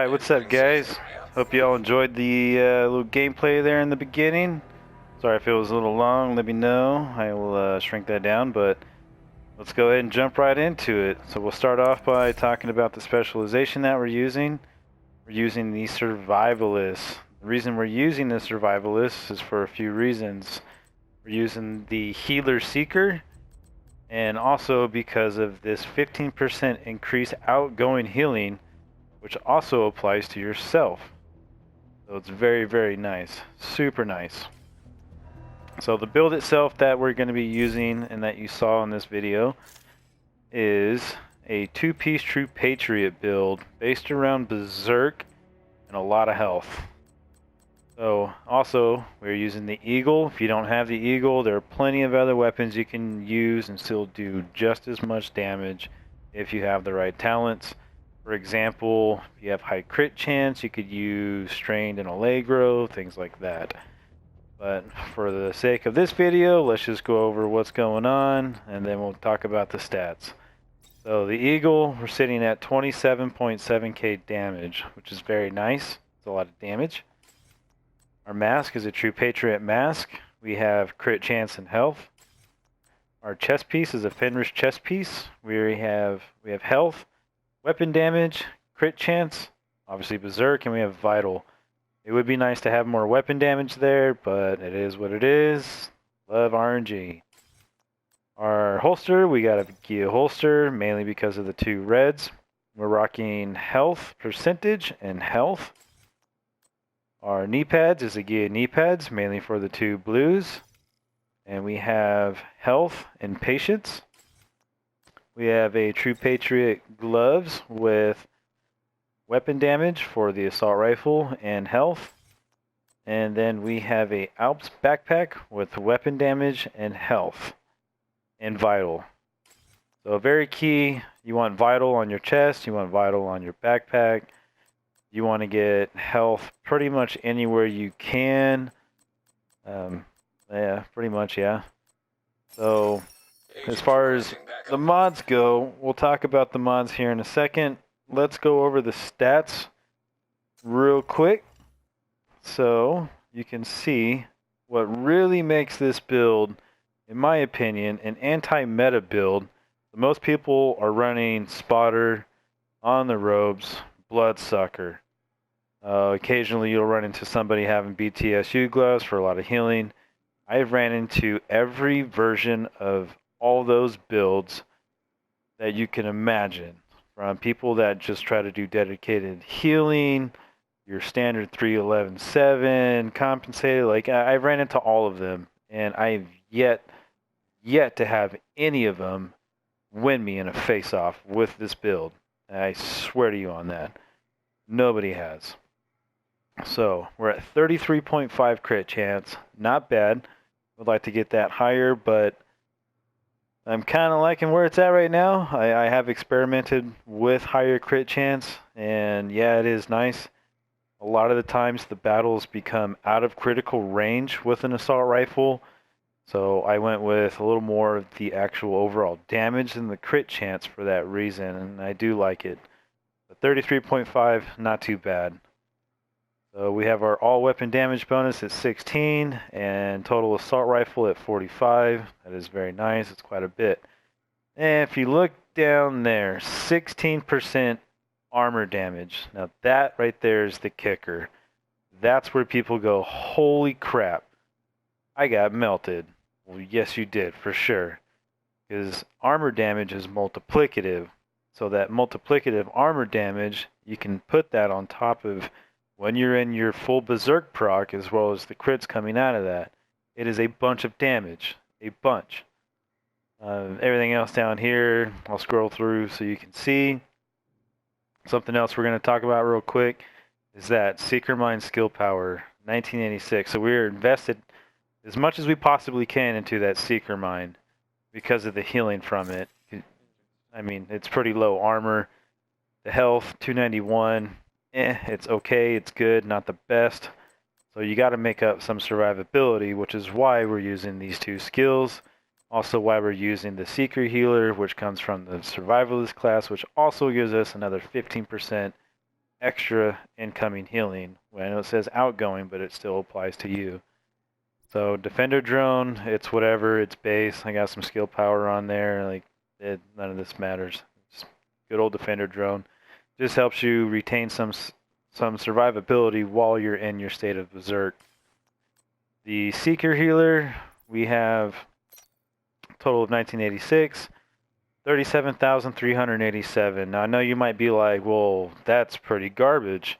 Alright, what's up guys? Hope you all enjoyed the little gameplay there in the beginning. Sorry if it was a little long, let me know. I will shrink that down, but let's go ahead and jump right into it. So we'll start off by talking about the specialization that we're using. We're using the Survivalist. The reason we're using the Survivalist is for a few reasons. We're using the Healer Seeker, and also because of this 15% increased outgoing healing, which also applies to yourself. So it's very, very nice. Super nice. So the build itself that we're going to be using and that you saw in this video is a two-piece True Patriot build based around Berserk and a lot of health. So also we're using the Eagle. If you don't have the Eagle, there are plenty of other weapons you can use and still do just as much damage if you have the right talents. For example, if you have high crit chance, you could use Strained and Allegro, things like that. But for the sake of this video, let's just go over what's going on, and then we'll talk about the stats. So the Eagle, we're sitting at 27.7k damage, which is very nice. It's a lot of damage. Our mask is a True Patriot mask. We have crit chance and health. Our chest piece is a Fenris chest piece. We have health, weapon damage, crit chance, obviously Berserk, and we have Vital. It would be nice to have more weapon damage there, but it is what it is. Love RNG. Our holster, we got a Gia holster, mainly because of the two reds. We're rocking health percentage and health. Our knee pads is a Gia knee pads, mainly for the two blues. And we have health and patience. We have a True Patriot gloves with weapon damage for the assault rifle and health. And then we have a Alps backpack with weapon damage and health and vital. So very key, you want vital on your chest, you want vital on your backpack. You want to get health pretty much anywhere you can. Yeah, pretty much, yeah. So as far as the mods go, we'll talk about the mods here in a second. Let's go over the stats real quick so you can see what really makes this build, in my opinion, an anti-meta build. Most people are running Spotter, On the Robes, Bloodsucker. Occasionally you'll run into somebody having BTSU gloves for a lot of healing. I've ran into every version of all those builds that you can imagine, from people that just try to do dedicated healing, your standard 3-11-7, compensated. Like I've ran into all of them, and I've yet to have any of them win me in a face-off with this build. I swear to you on that. Nobody has. So we're at 33.5 crit chance. Not bad. Would like to get that higher, but I'm kind of liking where it's at right now. I have experimented with higher crit chance, and yeah, it is nice. A lot of the times the battles become out of critical range with an assault rifle, so I went with a little more of the actual overall damage than the crit chance for that reason, and I do like it. But 33.5, not too bad. So we have our all weapon damage bonus at 16 and total assault rifle at 45. That is very nice. It's quite a bit. And if you look down there, 16% armor damage. Now that right there is the kicker. That's where people go, holy crap, I got melted. Well, yes you did, for sure. Because armor damage is multiplicative. So that multiplicative armor damage, you can put that on top of when you're in your full Berserk proc, as well as the crits coming out of that. It is a bunch of damage. A bunch. Everything else down here, I'll scroll through so you can see. Something else we're going to talk about real quick is that Seeker Mine skill power, 1986. So we're invested as much as we possibly can into that Seeker Mine because of the healing from it. I mean, it's pretty low armor. The health, 291. It's okay, it's good, not the best. So you got to make up some survivability, which is why we're using these two skills. Also why we're using the Seeker Healer, which comes from the Survivalist class, which also gives us another 15% extra incoming healing. Well, I know it says outgoing, but it still applies to you. So Defender Drone, it's whatever, it's base. I got some skill power on there. Like none of this matters. Just good old Defender Drone. Just helps you retain some survivability while you're in your state of berserk. The Seeker Healer, we have a total of 1986, 37,387. Now I know you might be like, well, that's pretty garbage,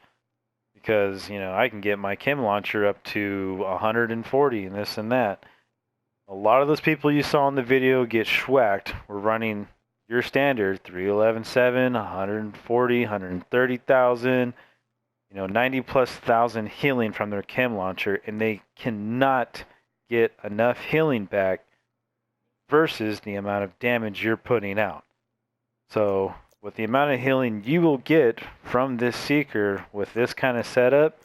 because I can get my chem launcher up to 140 and this and that. A lot of those people you saw in the video get schwacked. We're running your standard 311.7, 140, 130,000, 90 plus thousand healing from their chem launcher, and they cannot get enough healing back versus the amount of damage you're putting out. So with the amount of healing you will get from this Seeker with this kind of setup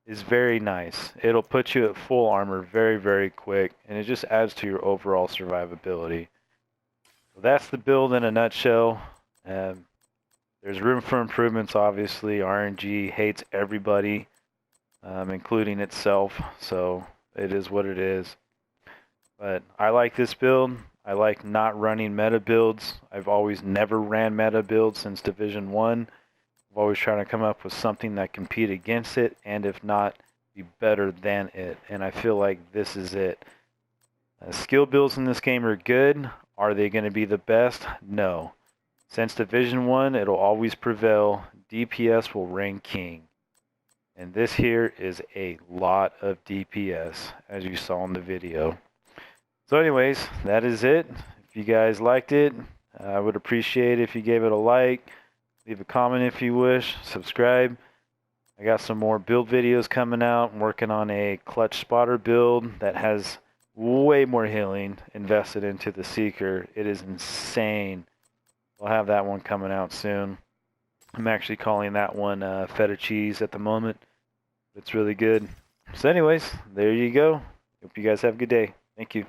is very nice. It'll put you at full armor very, very quick, and it just adds to your overall survivability. So that's the build in a nutshell. There's room for improvements, obviously. RNG hates everybody, including itself, so it is what it is. But I like this build. I like not running meta builds. I've always never ran meta builds since Division 1. I've always tried to come up with something that compete against it, and if not, be better than it. And I feel like this is it. Skill builds in this game are good. Are they going to be the best? No. Since Division 1, it'll always prevail. DPS will reign king. And this here is a lot of DPS, as you saw in the video. So anyways, that is it. If you guys liked it, I would appreciate it if you gave it a like. Leave a comment if you wish. Subscribe. I got some more build videos coming out. I'm working on a clutch spotter build that has way more healing invested into the Seeker. It is insane. We'll have that one coming out soon. I'm actually calling that one feta cheese at the moment. It's really good. So anyways, there you go. Hope you guys have a good day. Thank you.